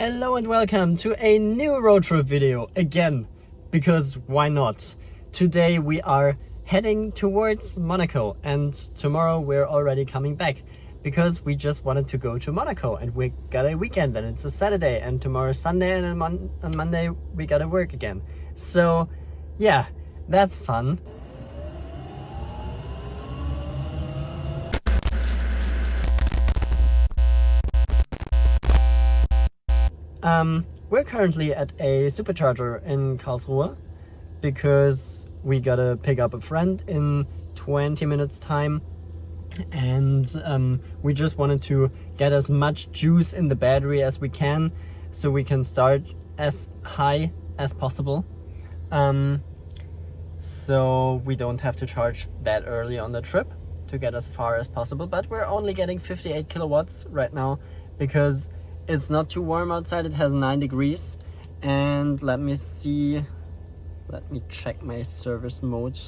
Hello and welcome to a new road trip video again, because why not? Today we are heading towards Monaco and tomorrow we're already coming back because we just wanted to go to Monaco and we got a weekend and it's a Saturday and tomorrow's Sunday and on Monday we gotta work again. So yeah, that's fun. We're currently at a supercharger in Karlsruhe because we gotta pick up a friend in 20 minutes time, and we just wanted to get as much juice in the battery as we can so we can start as high as possible, so we don't have to charge that early on the trip to get as far as possible. But we're only getting 58 kilowatts right now because it's not too warm outside. It has 9 degrees. And let me check my service mode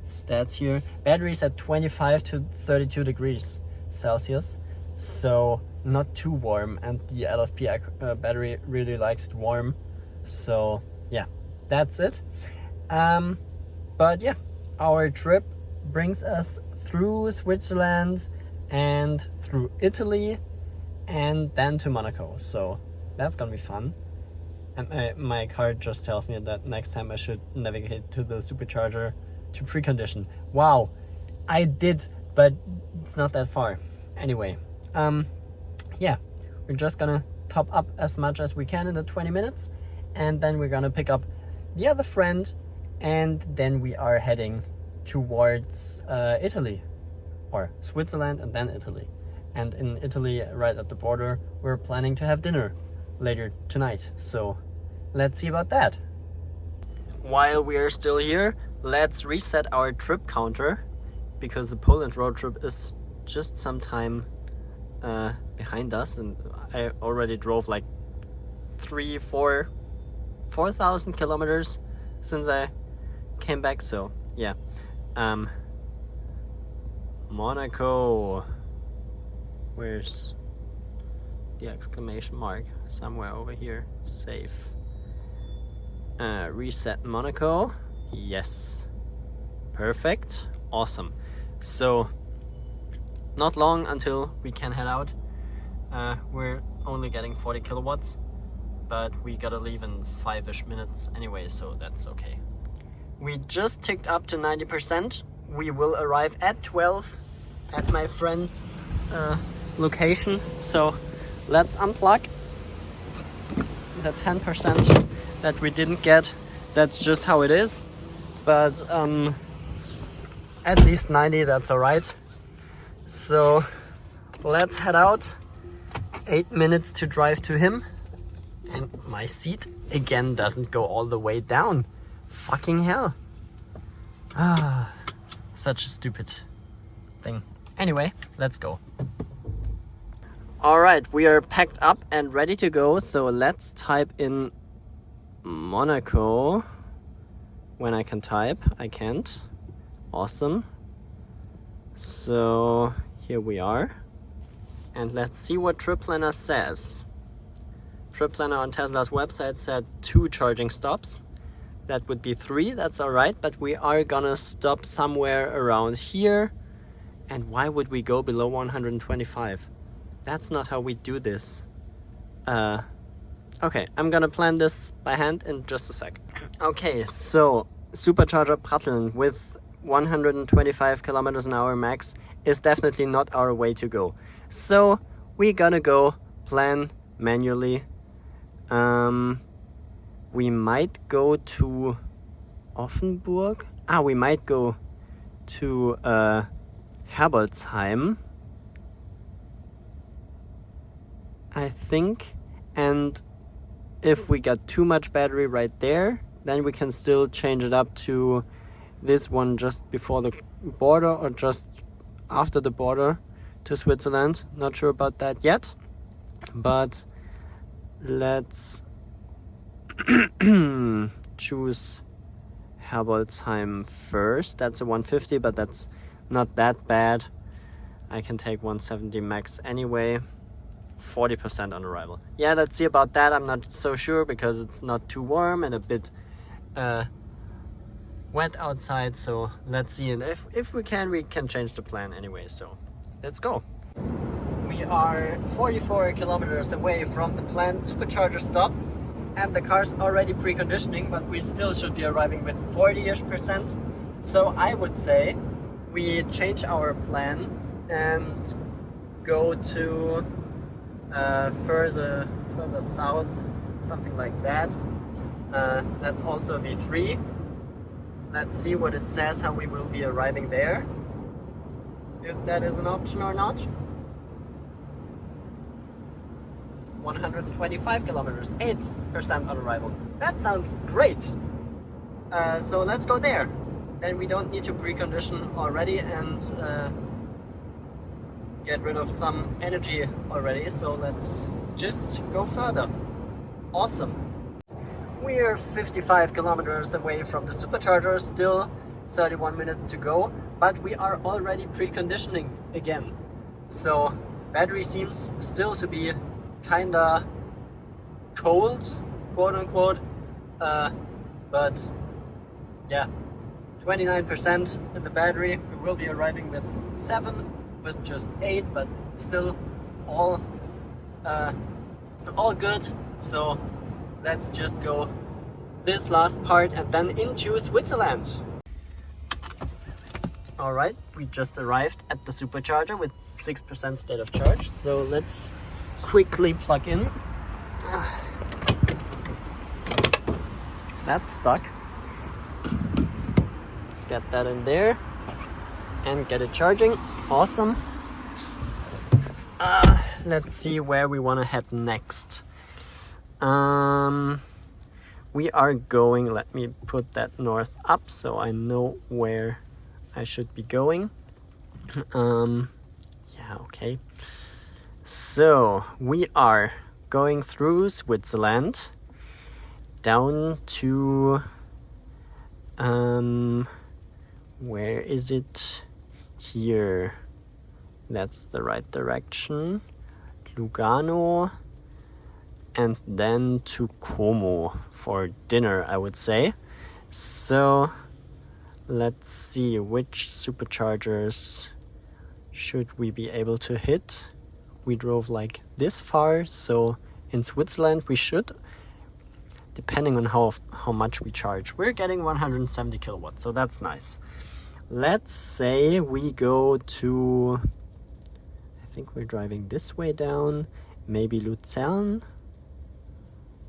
stats here. Battery's at 25 to 32 degrees Celsius, so not too warm, and the LFP battery really likes it warm. So yeah, that's it. But yeah, our trip brings us through Switzerland and through Italy and then to Monaco, so that's gonna be fun. And my card just tells me that next time I should navigate to the supercharger to precondition. Wow, I did, but it's not that far. Anyway, yeah, we're just gonna top up as much as we can in the 20 minutes, and then we're gonna pick up the other friend, and then we are heading towards Italy, or Switzerland and then Italy. And in Italy, right at the border, we're planning to have dinner later tonight. So let's see about that. While we are still here, let's reset our trip counter because the Poland road trip is just some time behind us, and I already drove like 4,000 kilometers since I came back. So yeah, Monaco. Where's the exclamation mark? Somewhere over here. Save. Reset Monaco. Yes. Perfect. Awesome. So, not long until we can head out. We're only getting 40 kilowatts, but we gotta leave in 5-ish minutes anyway, so that's okay. We just ticked up to 90%. We will arrive at 12 at my friend's location, so let's unplug the 10% that we didn't get. That's just how it is, but at least 90, that's all right. So let's head out. 8 minutes to drive to him, and my seat again doesn't go all the way down. Fucking hell. Such a stupid thing. Anyway, let's go. Alright, we are packed up and ready to go, so let's type in Monaco. When I can type, I can't. Awesome. So here we are. And let's see what Trip Planner says. Trip Planner on Tesla's website said 2 charging stops. That would be 3, that's alright, but we are gonna stop somewhere around here. And why would we go below 125? That's not how we do this. Okay, I'm gonna plan this by hand in just a sec. Okay, so supercharger Pratteln with 125 kilometers an hour max is definitely not our way to go. So we gotta go plan manually. We might go to Offenburg. We might go to Herbolzheim, I think, and if we got too much battery right there, then we can still change it up to this one just before the border or just after the border to Switzerland. Not sure about that yet, but let's choose Herbolzheim first. That's a 150, but that's not that bad. I can take 170 max anyway. 40% on arrival. Yeah, let's see about that. I'm not so sure because it's not too warm and a bit wet outside. So let's see, and if we can change the plan anyway. So let's go. We are 44 kilometers away from the planned supercharger stop, and the car's already preconditioning, but we still should be arriving with 40-ish%. So I would say we change our plan and go to further south, something like that. That's also V3. Let's see what it says, how we will be arriving there, if that is an option or not. 125 kilometers, 8% on arrival. That sounds great. So let's go there. Then we don't need to precondition already and get rid of some energy already. So let's just go further. Awesome. We're 55 kilometers away from the supercharger, still 31 minutes to go, but we are already preconditioning again. So battery seems still to be kinda cold, quote unquote, but yeah, 29% in the battery. We will be arriving with 7, with just 8, but still all good. So let's just go this last part and then into Switzerland. All right, we just arrived at the supercharger with 6% state of charge. So let's quickly plug in. That's stuck. Get that in there and get it charging. Awesome. Let's see where we want to head next. We are going, let me put that north up so I know where I should be going. Yeah, okay. So we are going through Switzerland down to where is it? Here. That's the right direction. Lugano, and then to Como for dinner, I would say. So let's see, which superchargers should we be able to hit? We drove like this far, so in Switzerland we should, depending on how much we charge. We're getting 170 kilowatts, so that's nice. Let's say we go to, I think we're driving this way down, maybe Luzern,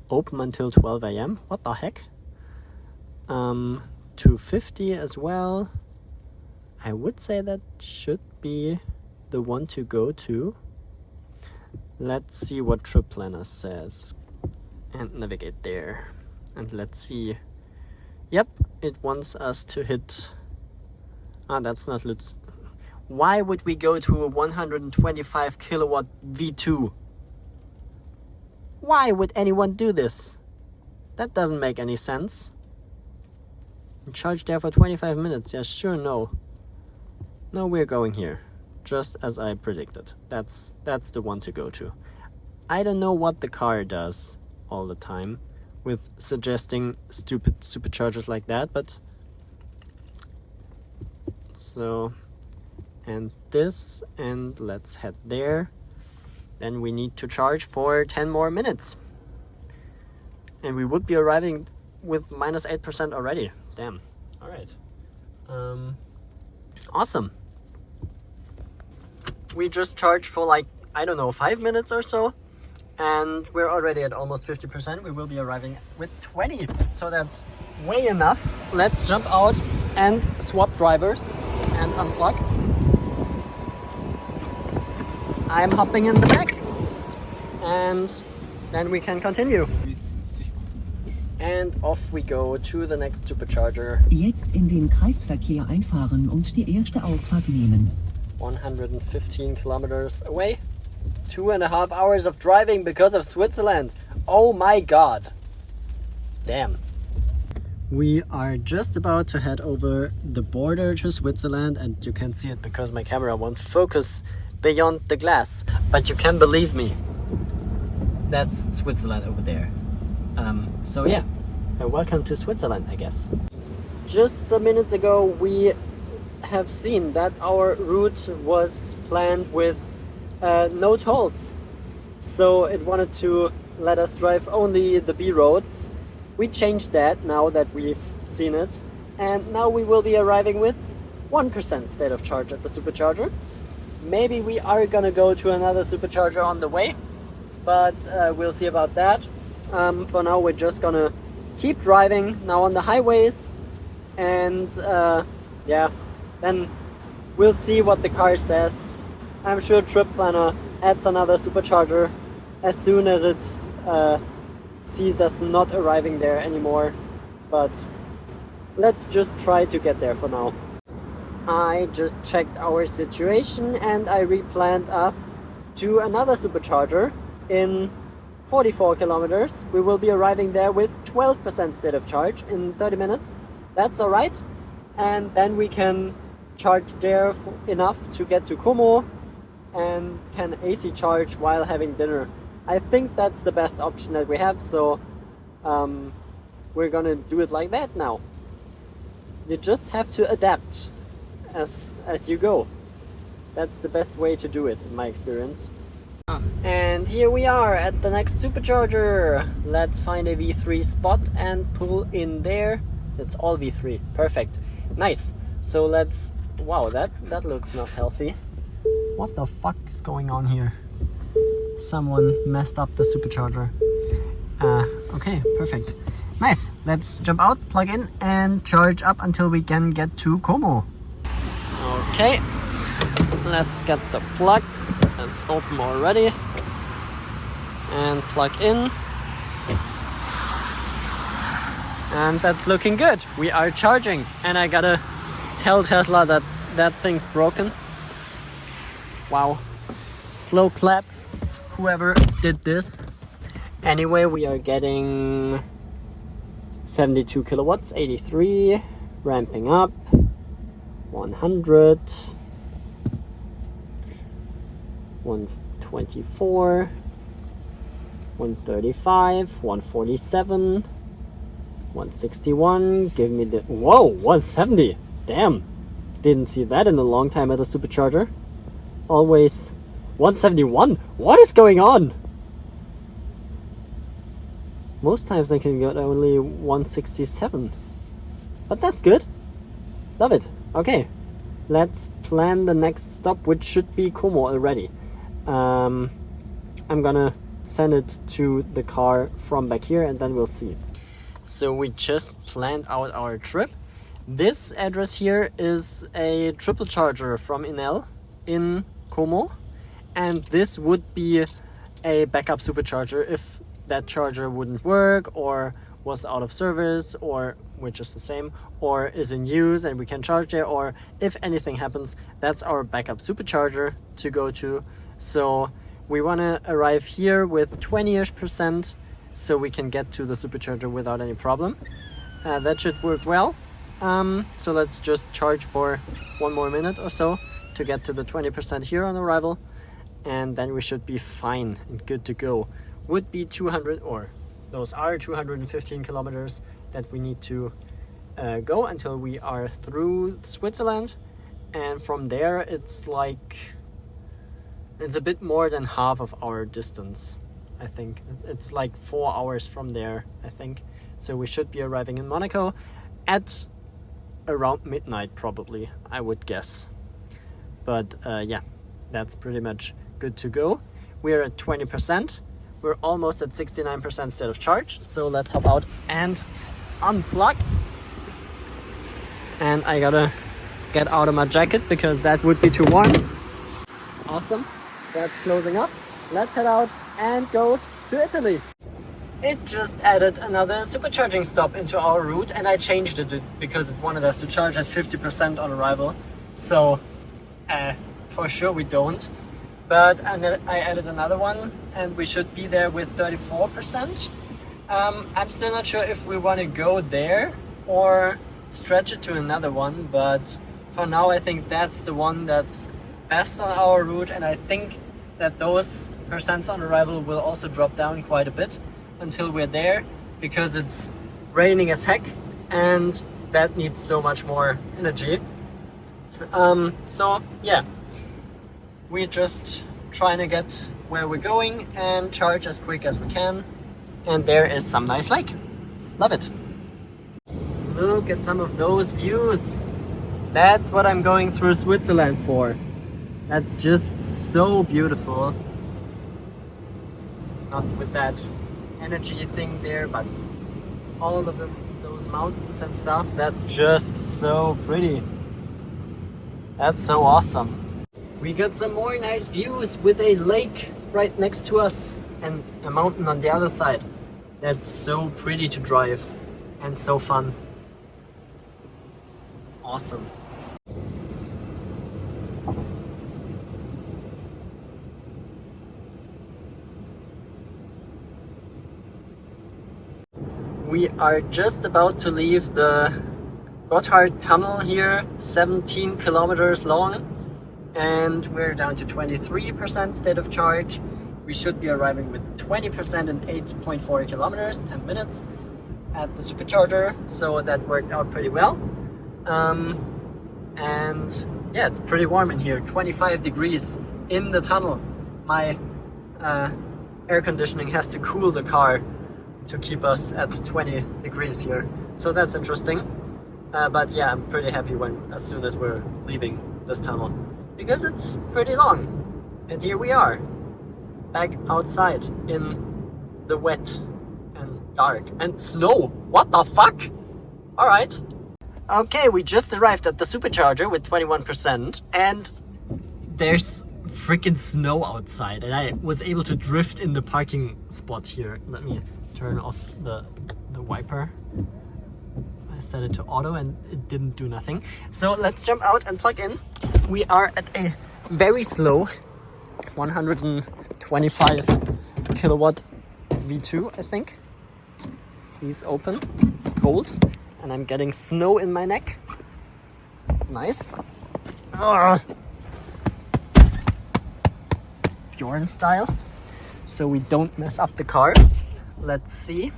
open until 12 a.m. What the heck? 250 as well. I would say that should be the one to go to. Let's see what Trip Planner says and navigate there. And let's see. Yep, it wants us to hit. That's not Lutz. Why would we go to a 125 kilowatt V2? Why would anyone do this? That doesn't make any sense. Charge there for 25 minutes. Yeah, sure, no. No, we're going here. Just as I predicted. That's the one to go to. I don't know what the car does all the time with suggesting stupid superchargers like that, but so, and this, and let's head there. Then we need to charge for 10 more minutes. And we would be arriving with minus 8% already. Damn. All right. Awesome. We just charged for like, I don't know, 5 minutes or so. And we're already at almost 50%. We will be arriving with 20. So that's way enough. Let's jump out and swap drivers and unplug. I'm hopping in the back. And then we can continue. And off we go to the next supercharger. Jetzt in den Kreisverkehr einfahren und die erste Ausfahrt nehmen. 115 kilometers away. 2.5 hours of driving because of Switzerland. Oh my god. Damn. We are just about to head over the border to Switzerland, and you can't see it because my camera won't focus beyond the glass. But you can believe me, That's Switzerland over there. So yeah, welcome to Switzerland, I guess. Just some minutes ago we have seen that our route was planned with no tolls. So it wanted to let us drive only the B roads. We changed that now that we've seen it. And now we will be arriving with 1% state of charge at the supercharger. Maybe we are gonna go to another supercharger on the way, but we'll see about that. For now we're just gonna keep driving now on the highways, and yeah, then we'll see what the car says. I'm sure Trip Planner adds another supercharger as soon as it sees us not arriving there anymore, but let's just try to get there for now. I just checked our situation and I replanned us to another supercharger in 44 kilometers. We will be arriving there with 12% state of charge in 30 minutes. That's alright. And then we can charge there enough to get to Como and can AC charge while having dinner. I think that's the best option that we have, so we're gonna do it like that now. You just have to adapt as you go. That's the best way to do it in my experience. And here we are at the next supercharger. Let's find a V3 spot and pull in there. It's all V3. Perfect. Nice. So let's... Wow, that looks not healthy. What the fuck is going on here? Someone messed up the supercharger. Okay, perfect. Nice. Let's jump out, plug in, and charge up until we can get to Como. Okay, let's get the plug. It's open already. And plug in. And that's looking good. We are charging. And I gotta tell Tesla that that thing's broken. Wow. Slow clap, whoever did this. Anyway, we are getting 72 kilowatts, 83, ramping up, 100, 124, 135, 147, 161, give me the... Whoa, 170! Damn! Didn't see that in a long time at a supercharger. Always 171. What is going on? Most times I can get only 167. But that's good. Love it. Okay. Let's plan the next stop, which should be Como already. I'm gonna send it to the car from back here and then we'll see. So we just planned out our trip. This address here is a triple charger from Enel in Como, and this would be a backup supercharger if that charger wouldn't work or was out of service, or which is the same, or is in use and we can charge there, or if anything happens, that's our backup supercharger to go to. So we want to arrive here with 20-ish% so we can get to the supercharger without any problem. That should work well. So let's just charge for 1 more minute or so to get to the 20% here on arrival, and then we should be fine and good to go. Would be 200, or those are 215 kilometers that we need to go until we are through Switzerland, and from there it's a bit more than half of our distance. I think it's like 4 hours from there, I think. So we should be arriving in Monaco at around midnight probably, I would guess. But yeah, that's pretty much good to go. We're at 20%. We're almost at 69% state of charge. So let's hop out and unplug. And I gotta get out of my jacket because that would be too warm. Awesome. That's closing up. Let's head out and go to Italy. It just added another supercharging stop into our route, and I changed it because it wanted us to charge at 50% on arrival. So for sure we don't. But I added another one and we should be there with 34%. I'm still not sure if we want to go there or stretch it to another one, but for now I think that's the one that's best on our route, and I think that those percents on arrival will also drop down quite a bit until we're there, because it's raining as heck and that needs so much more energy. So yeah, we're just trying to get where we're going and charge as quick as we can. And there is some nice lake. Love it. Look at some of those views. That's what I'm going through Switzerland for. That's just so beautiful. Not with that energy thing there, but all of those mountains and stuff. That's just so pretty. That's so awesome. We got some more nice views with a lake right next to us and a mountain on the other side. That's so pretty to drive and so fun. Awesome. We are just about to leave the Gotthard tunnel here, 17 kilometers long, and we're down to 23% state of charge. We should be arriving with 20% in 8.4 kilometers, 10 minutes at the supercharger, so that worked out pretty well. And yeah, it's pretty warm in here, 25 degrees in the tunnel. My air conditioning has to cool the car to keep us at 20 degrees here, so that's interesting. But yeah, I'm pretty happy as soon as we're leaving this tunnel, because it's pretty long. And here we are, back outside in the wet and dark and snow. What the fuck? Alright. Okay, we just arrived at the supercharger with 21% and there's freaking snow outside, and I was able to drift in the parking spot here. Let me turn off the wiper. I set it to auto and it didn't do nothing. So let's jump out and plug in. We are at a very slow 125 kilowatt V2, I think. Please open. It's cold and I'm getting snow in my neck. Nice. Ugh. Bjorn style, so we don't mess up the car. Let's see.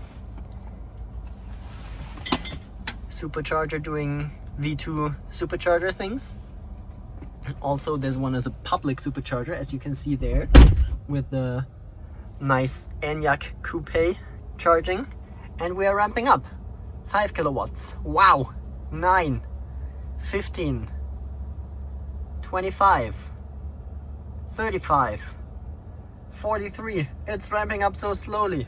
Supercharger doing V2 supercharger things. Also, this one is a public supercharger, as you can see there, with the nice Enyaq coupe charging. And we are ramping up. 5 kilowatts. Wow. 9, 15, 25, 35, 43. It's ramping up so slowly.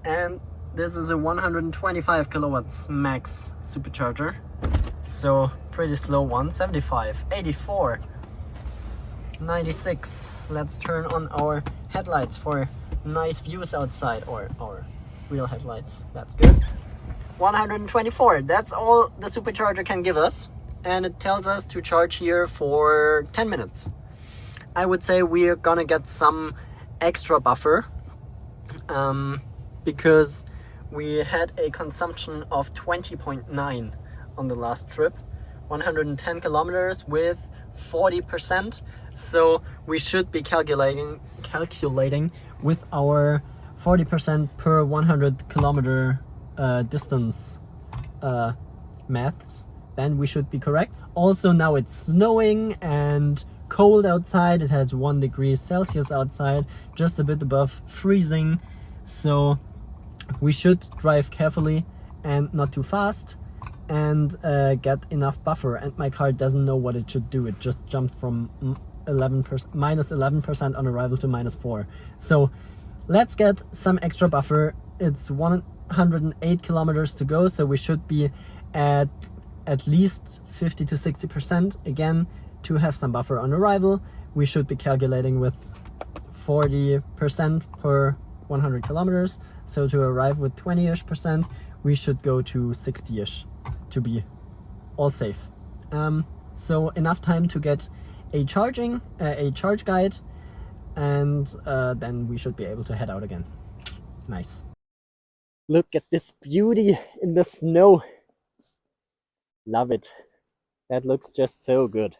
And this is a 125 kilowatts max supercharger. So pretty slow one. 75, 84, 96. Let's turn on our headlights for nice views outside, or our real headlights. That's good. 124. That's all the supercharger can give us. And it tells us to charge here for 10 minutes. I would say we're gonna get some extra buffer because we had a consumption of 20.9 on the last trip, 110 kilometers with 40%. So we should be calculating with our 40% per 100 kilometer distance maths. Then we should be correct. Also, now it's snowing and cold outside. It has 1 degree Celsius outside, just a bit above freezing. So we should drive carefully and not too fast and get enough buffer. And my car doesn't know what it should do. It just jumped from minus 11% on arrival to -4. So let's get some extra buffer. It's 108 kilometers to go, so we should be at least 50 to 60%. Again, to have some buffer on arrival, we should be calculating with 40% per 100 kilometers. So to arrive with 20-ish%, we should go to 60-ish to be all safe. So enough time to get a charge guide, and then we should be able to head out again. Nice. Look at this beauty in the snow. Love it. That looks just so good.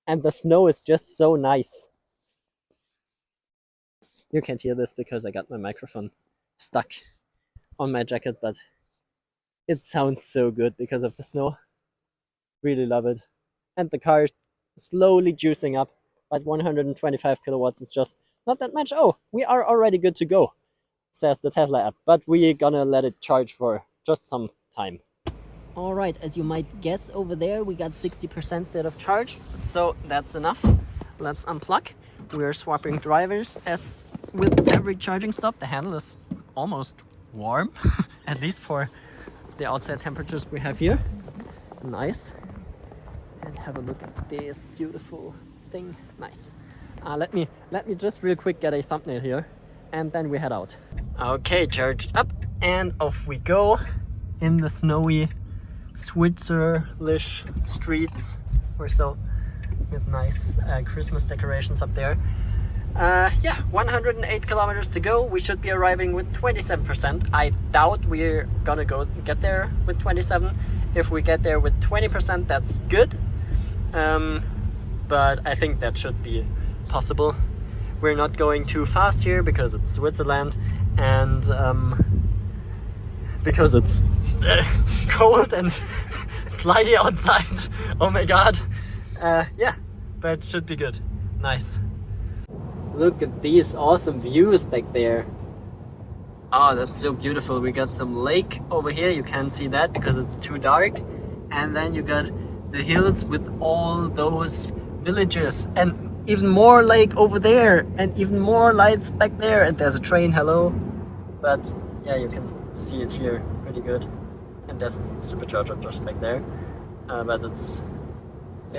And the snow is just so nice. You can't hear this because I got my microphone stuck on my jacket, but it sounds so good because of the snow. Really love it. And the car is slowly juicing up, but 125 kilowatts is just not that much. Oh, we are already good to go, says the Tesla app, but we're gonna let it charge for just some time. All right, as you might guess, over there we got 60% state of charge, so that's enough. Let's unplug. We're swapping drivers. As with every charging stop, the handle is almost warm, at least for the outside temperatures we have here. Nice. And have a look at this beautiful thing. Nice. Let me just real quick get a thumbnail here, and then we head out. Okay, charged up, and off we go in the snowy Switzerlish streets or so, with nice Christmas decorations up there. Yeah, 108 kilometers to go. We should be arriving with 27%. I doubt we're gonna get there with 27. If we get there with 20%, that's good. But I think that should be possible. We're not going too fast here because it's Switzerland, and because it's cold and slidey outside. Oh my god. Yeah, but it should be good. Nice. Look at these awesome views back there. Oh, that's so beautiful. We got some lake over here. You can't see that because it's too dark. And then you got the hills with all those villages, and even more lake over there, and even more lights back there. And there's a train, hello. But yeah, you can see it here pretty good. And there's a supercharger just back there. But it's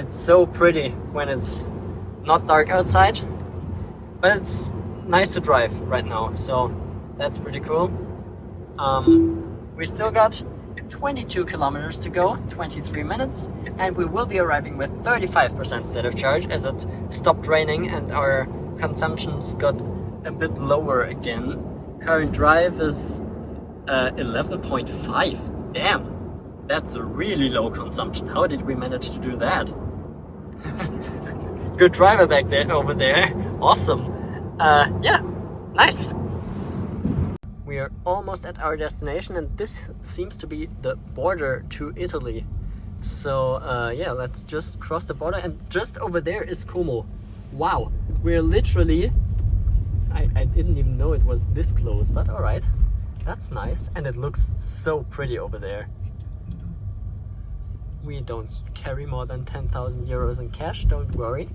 so pretty when it's not dark outside. But it's nice to drive right now, so that's pretty cool. We still got 22 kilometers to go, 23 minutes, and we will be arriving with 35% state of charge as it stopped raining and our consumptions got a bit lower again. Current drive is 11.5. Damn, that's a really low consumption. How did we manage to do that? Good driver back there, over there. Awesome. Yeah, nice. We are almost at our destination, and this seems to be the border to Italy. So yeah, let's just cross the border, and just over there is Como. Wow, we're literally, I didn't even know it was this close, but all right, that's nice. And it looks so pretty over there. We don't carry more than 10,000 euros in cash, don't worry.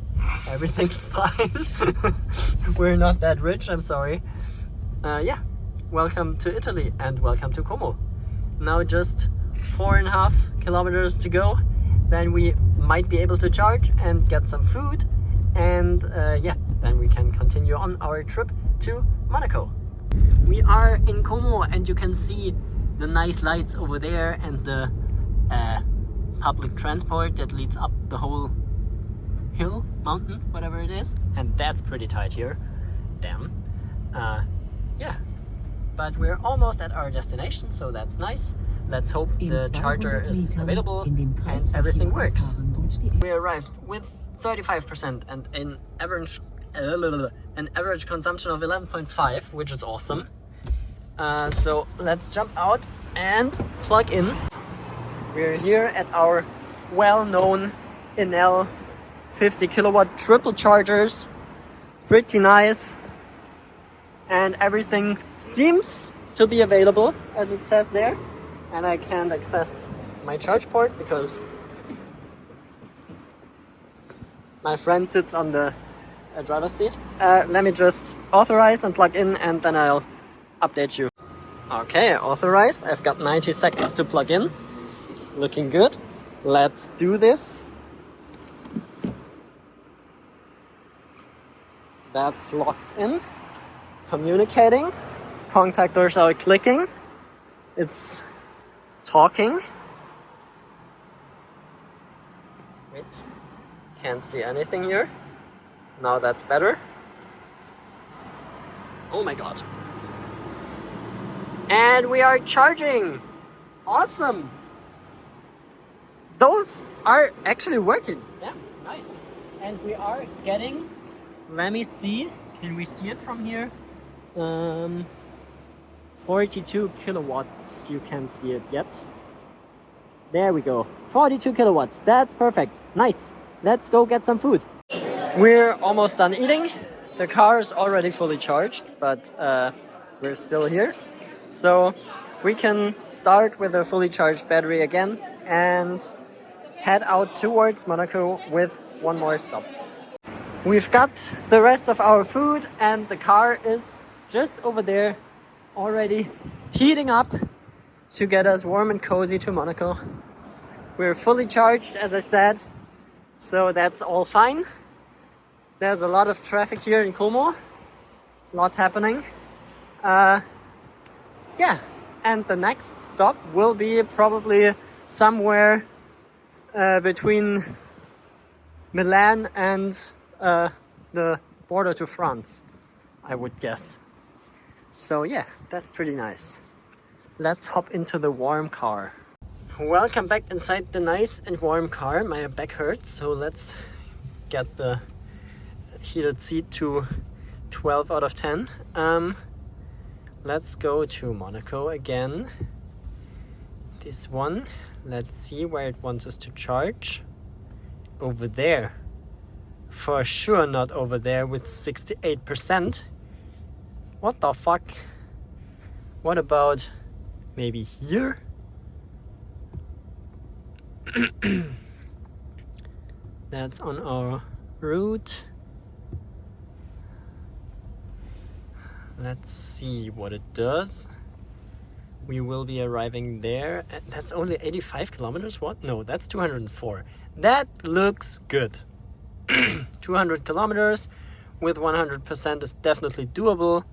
Everything's fine. We're not that rich, I'm sorry. Yeah, welcome to Italy and welcome to Como. Now just 4.5 kilometers to go. Then we might be able to charge and get some food. And yeah, then we can continue on our trip to Monaco. We are in Como, and you can see the nice lights over there and the public transport that leads up the whole hill, mountain, whatever it is, and that's pretty tight here. Damn. Yeah, but we're almost at our destination, so that's nice. Let's hope the charger is available and everything works. We arrived with 35% and an average consumption of 11.5, which is awesome. So let's jump out and plug in. We're here at our well-known Enel 50 kilowatt triple chargers. Pretty nice. And everything seems to be available as it says there. And I can't access my charge port because my friend sits on the driver's seat. Let me just authorize and plug in, and then I'll update you. Okay, authorized. I've got 90 seconds to plug in. Looking good. Let's do this. That's locked in. Communicating. Contactors are clicking. It's talking. Wait. Can't see anything here. Now that's better. Oh my god. And we are charging. Awesome. Those are actually working. Yeah, nice. and we are getting, let me see, can we see it from here? 42 kilowatts, you can't see it yet. There we go, 42 kilowatts, that's perfect, nice. Let's go get some food. We're almost done eating. The car is already fully charged, but we're still here. So we can start with a fully charged battery again and head out towards Monaco with one more stop. We've got the rest of our food and the car is just over there already heating up to get us warm and cozy to Monaco. We're fully charged, as I said, so that's all fine. There's a lot of traffic here in Como, a lot happening. Yeah, and the next stop will be probably somewhere between Milan and the border to France, I would guess. So yeah, that's pretty nice. Let's hop into the warm car. Welcome back inside the nice and warm car. My back hurts, so let's get the heated seat to 12 out of 10. Let's go to Monaco again. This one, let's see where it wants us to charge. Over there. For sure not over there with 68%. What the fuck? What about maybe here? That's on our route. Let's see what it does. We will be arriving there. That's only 85 kilometers? What? No, that's 204. That looks good. 200 kilometers with 100% is definitely doable.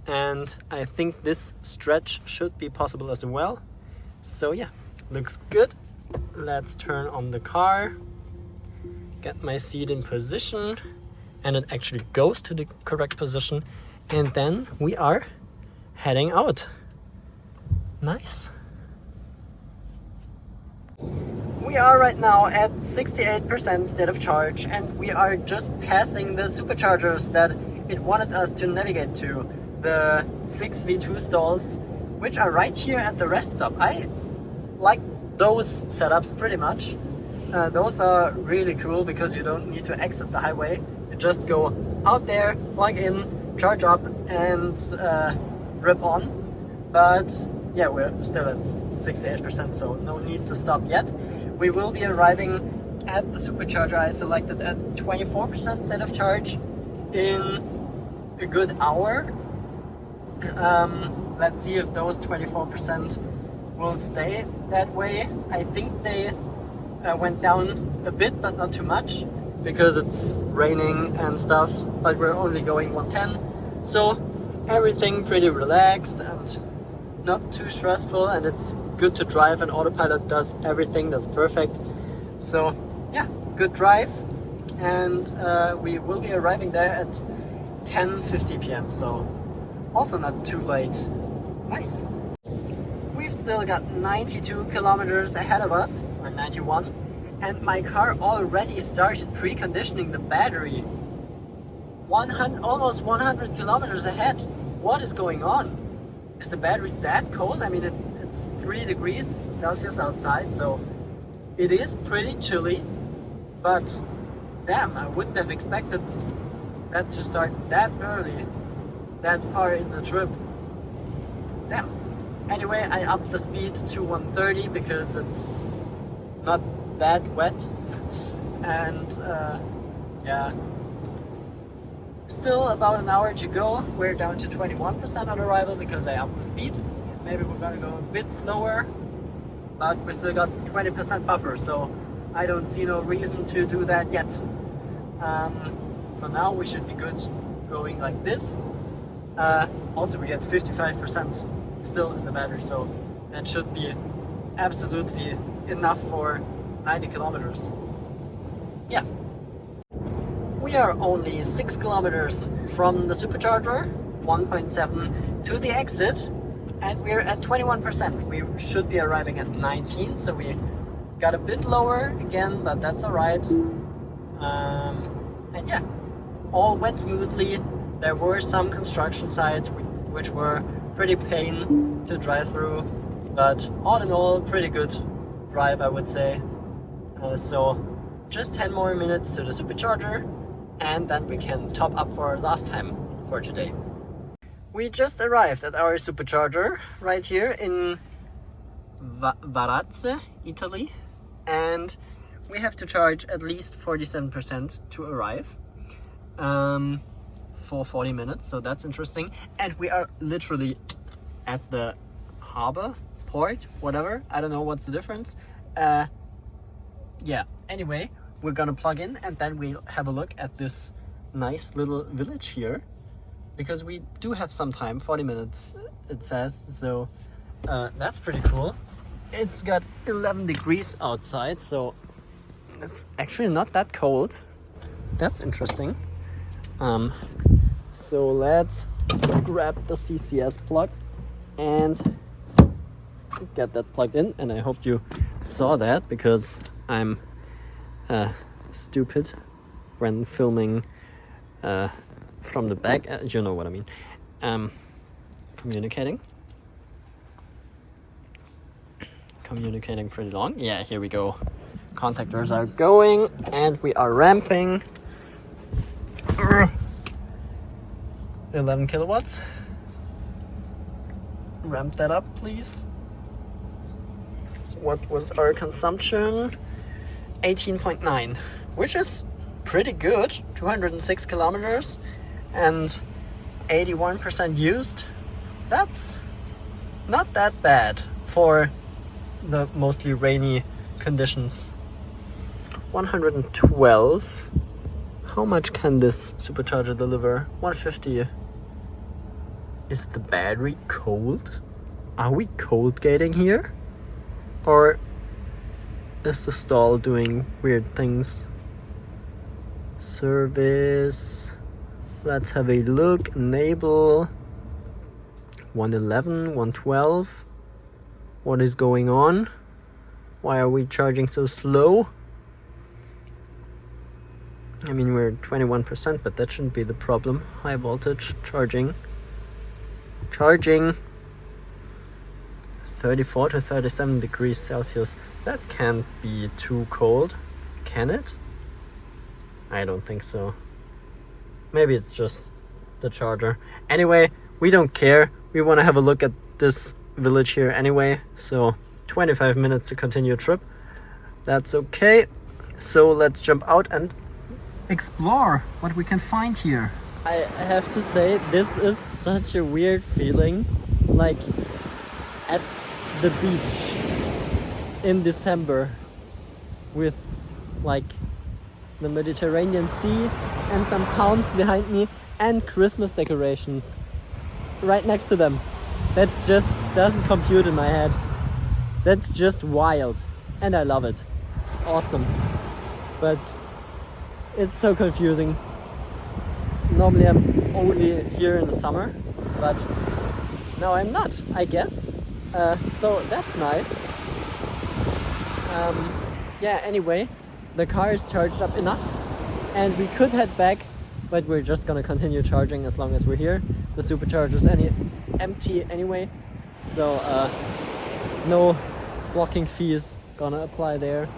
And I think this stretch should be possible as well. So yeah, looks good. Let's turn on the car, get my seat in position, and it actually goes to the correct position. And then we are heading out. Nice. We are right now at 68% state of charge, and we are just passing the superchargers that it wanted us to navigate to. The 6 V2 stalls, which are right here at the rest stop. I like those setups pretty much. Those are really cool because you don't need to exit the highway. You just go out there, plug in, charge up, and rip on. But yeah, we're still at 68%, so no need to stop yet. We will be arriving at the supercharger I selected at 24% state of charge in a good hour. Let's see if those 24% will stay that way. I think they went down a bit, but not too much, because it's raining and stuff, but we're only going 110. So everything pretty relaxed and not too stressful, and it's good to drive, and autopilot does everything. That's perfect. So yeah, good drive, and we will be arriving there at 10:50 p.m. so also not too late. Nice. We've still got 92 kilometers ahead of us, or 91, and my car already started preconditioning the battery. 100, almost 100 kilometers ahead. What is going on? Is the battery that cold? I mean, it's 3 degrees Celsius outside, so it is pretty chilly, but damn, I wouldn't have expected that to start that early, that far in the trip. Damn. Anyway, I upped the speed to 130 because it's not that wet, and yeah, still about an hour to go. We're down to 21% on arrival because I upped the speed. Maybe we're gonna go a bit slower, but we still got 20% buffer, so I don't see no reason to do that yet. For now we should be good going like this. Also we get 55% still in the battery, so that should be absolutely enough for 90 kilometers. Yeah. We are only 6 kilometers from the supercharger, 1.7 to the exit, and we're at 21%. We should be arriving at 19, so we got a bit lower again, but that's alright. And yeah, all went smoothly. There were some construction sites which were pretty pain to drive through, but all in all, pretty good drive, I would say. So just 10 more minutes to the supercharger, and then we can top up for our last time for today. We just arrived at our supercharger right here in Varazze, Italy, and we have to charge at least 47% to arrive for 40 minutes, so that's interesting. And we are literally at the harbor, port, whatever, I don't know what's the difference. Yeah, anyway, we're gonna plug in and then we'll have a look at this nice little village here, because we do have some time, 40 minutes it says, so that's pretty cool. It's got 11 degrees outside, so it's actually not that cold. That's interesting. So let's grab the CCS plug and get that plugged in, and I hope you saw that, because I'm stupid when filming from the back. You know what I mean. Communicating pretty long. Yeah, here we go. Contactors are going and we are ramping. 11 kilowatts. Ramp that up, please. What was our consumption? 18.9, which is pretty good. 206 kilometers and 81% used. That's not that bad for the mostly rainy conditions. 112. How much can this supercharger deliver? 150. Is the battery cold? Are we cold gating here? Or is the stall doing weird things? Service. Let's have a look. Enable. 111, 112. What is going on? Why are we charging so slow? I mean, we're 21%, but that shouldn't be the problem. High voltage charging. 34 to 37 degrees Celsius. That can't be too cold, can it? I don't think so. Maybe it's just the charger. Anyway, we don't care. We want to have a look at this village here anyway. So 25 minutes to continue trip. That's okay. So let's jump out and explore what we can find here. I have to say, this is such a weird feeling, like at the beach in December with like the Mediterranean Sea and some palms behind me and Christmas decorations right next to them. That just doesn't compute in my head. That's just wild, and I love it. It's awesome, but it's so confusing. Normally I'm only here in the summer, but now I'm not, I guess. So that's nice. Yeah, anyway, the car is charged up enough and we could head back, but we're just gonna continue charging as long as we're here. The supercharger's empty anyway, so no blocking fees gonna apply there.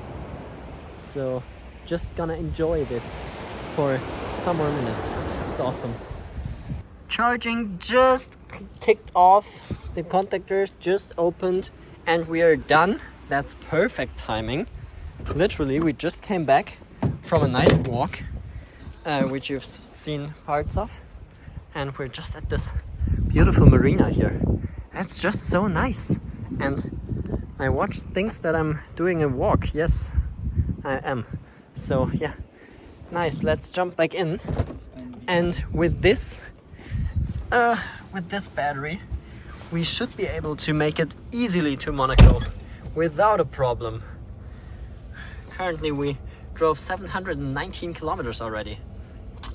So just gonna enjoy this for some more minutes. It's awesome. Charging just kicked off, the contactors just opened, and we are done. That's perfect timing. Literally, we just came back from a nice walk, which you've seen parts of, and we're just at this beautiful marina here. It's just so nice, and I watch things that I'm doing a walk. Yes, I am. So yeah, nice. Let's jump back in, and with this battery, we should be able to make it easily to Monaco without a problem. Currently we drove 719 kilometers already.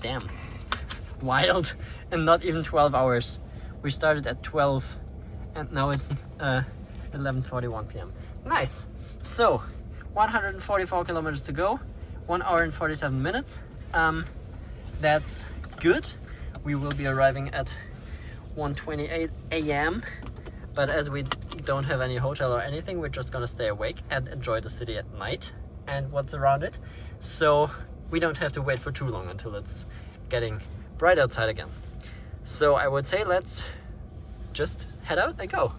Damn, wild. And not even 12 hours. We started at 12 and now it's 11:41 p.m. Nice. So 144 kilometers to go, 1 hour and 47 minutes. that's good. We will be arriving at 1:28 a.m. But as we don't have any hotel or anything, we're just gonna stay awake and enjoy the city at night and what's around it. So we don't have to wait for too long until it's getting bright outside again. So I would say let's just head out and go.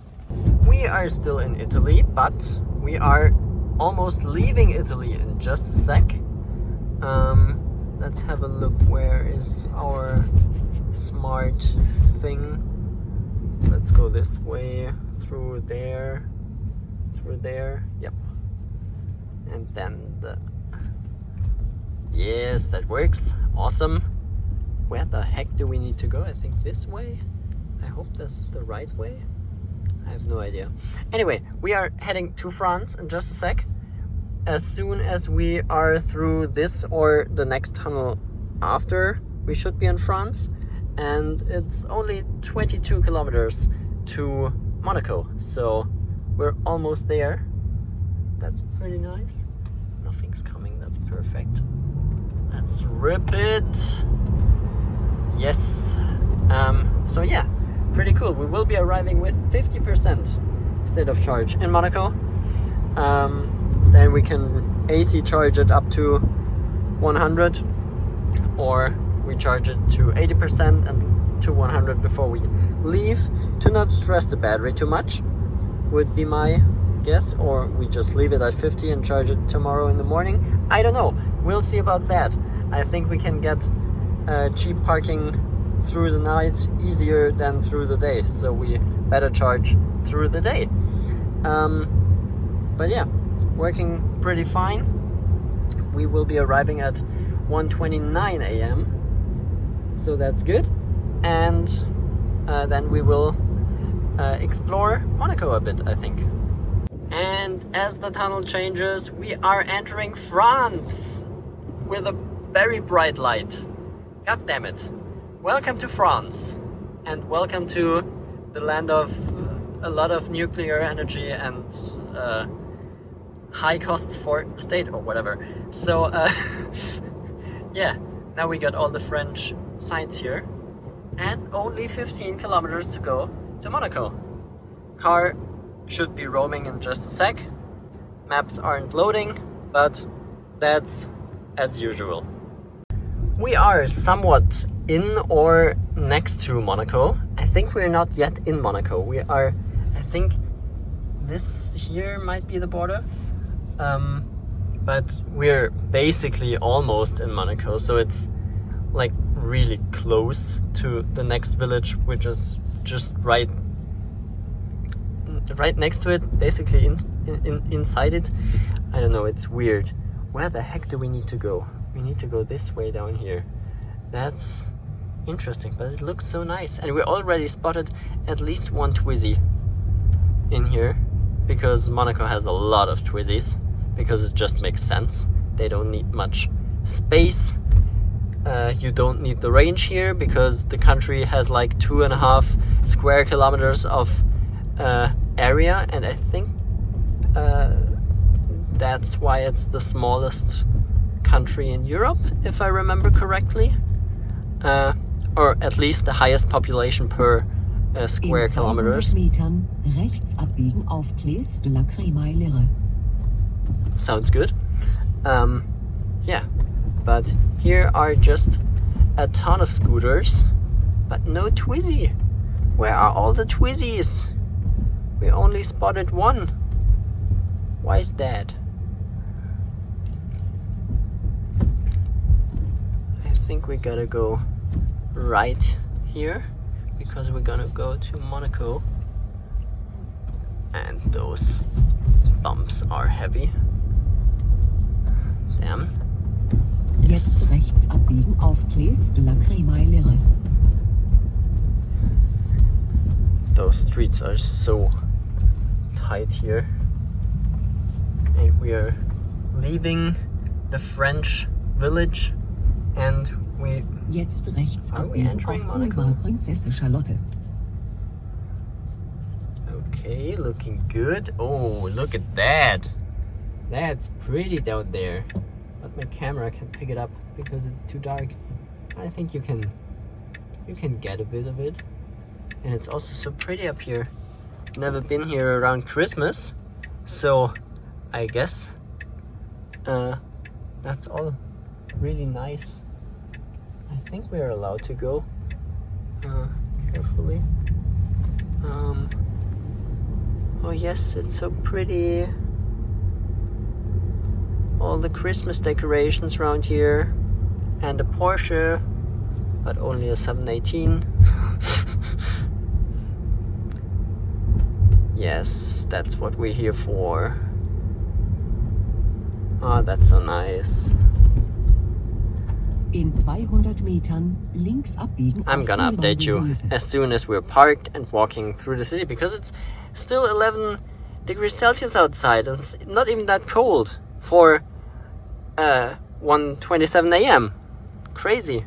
We are still in Italy, but we are almost leaving Italy in just a sec. Let's have a look. Where is our smart thing? Let's go this way, through there, yep. And then yes, that works, awesome. Where the heck do we need to go? I think this way? I hope that's the right way. I have no idea. Anyway, we are heading to France in just a sec. As soon as we are through this or the next tunnel after, we should be in France. And it's only 22 kilometers to Monaco. So we're almost there. That's pretty nice. Nothing's coming, that's perfect. Let's rip it. Yes. So yeah, pretty cool. We will be arriving with 50% state of charge in Monaco. Then we can AC charge it up to 100, or we charge it to 80% and to 100 before we leave, to not stress the battery too much, would be my guess. Or we just leave it at 50 and charge it tomorrow in the morning. I don't know. We'll see about that. I think we can get cheap parking through the night easier than through the day, so we better charge through the day. But yeah, working pretty fine. We will be arriving at 1:29 a.m. so that's good. And then we will explore Monaco a bit, I think. And as the tunnel changes, we are entering France with a very bright light. God damn it. Welcome to France, and welcome to the land of a lot of nuclear energy and high costs for the state or whatever. So yeah, now we got all the French signs here, and only 15 kilometers to go to Monaco. Car should be roaming in just a sec. Maps aren't loading, but that's as usual. We are somewhat in or next to Monaco. I think we're not yet in Monaco. We are, I think this here might be the border. But we're basically almost in Monaco, so it's like really close to the next village, which is just right next to it, basically inside it. I don't know, it's weird. Where the heck do we need to go? We need to go this way down here. That's interesting, but it looks so nice. And we already spotted at least one Twizy in here, because Monaco has a lot of Twizies, because it just makes sense. They don't need much space. You don't need the range here, because the country has like 2.5 square kilometers of area, and I think that's why it's the smallest country in Europe, if I remember correctly, or at least the highest population per square kilometers. Metern rechts abbiegen auf Place de la Crémaillère. Sounds good. Yeah, but here are just a ton of scooters, but no Twizy. Where are all the Twizies? We only spotted one. Why is that? I think we gotta go right here, because we're gonna go to Monaco, and those bumps are heavy. Damn. Yes. Jetzt rechts abbiegen auf Place de la Crémaillère. Those streets are so tight here. And we are leaving the French village, and we... Jetzt rechts abbiegen auf Boulevard Princesse Charlotte. Okay, looking good. Oh, look at that. That's pretty down there. But my camera can't pick it up because it's too dark. I think you can get a bit of it. And it's also so pretty up here. Never been here around Christmas, so I guess that's all really nice. I think we're allowed to go carefully. Oh yes, it's so pretty. All the Christmas decorations around here, and a Porsche, but only a 718. Yes, that's what we're here for. Oh, that's so nice. In 200 Metern links abbiegen. I'm gonna update you as soon as we're parked and walking through the city, because it's still 11 degrees Celsius outside and it's not even that cold for 1:27 a.m. Crazy.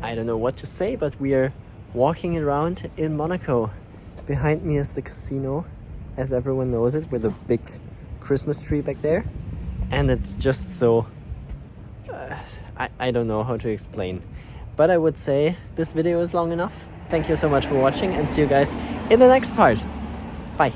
I don't know what to say, but we are walking around in Monaco. Behind me is the casino, as everyone knows it, with a big Christmas tree back there. And it's just so... I don't know how to explain. But I would say this video is long enough. Thank you so much for watching, and see you guys in the next part. Bye.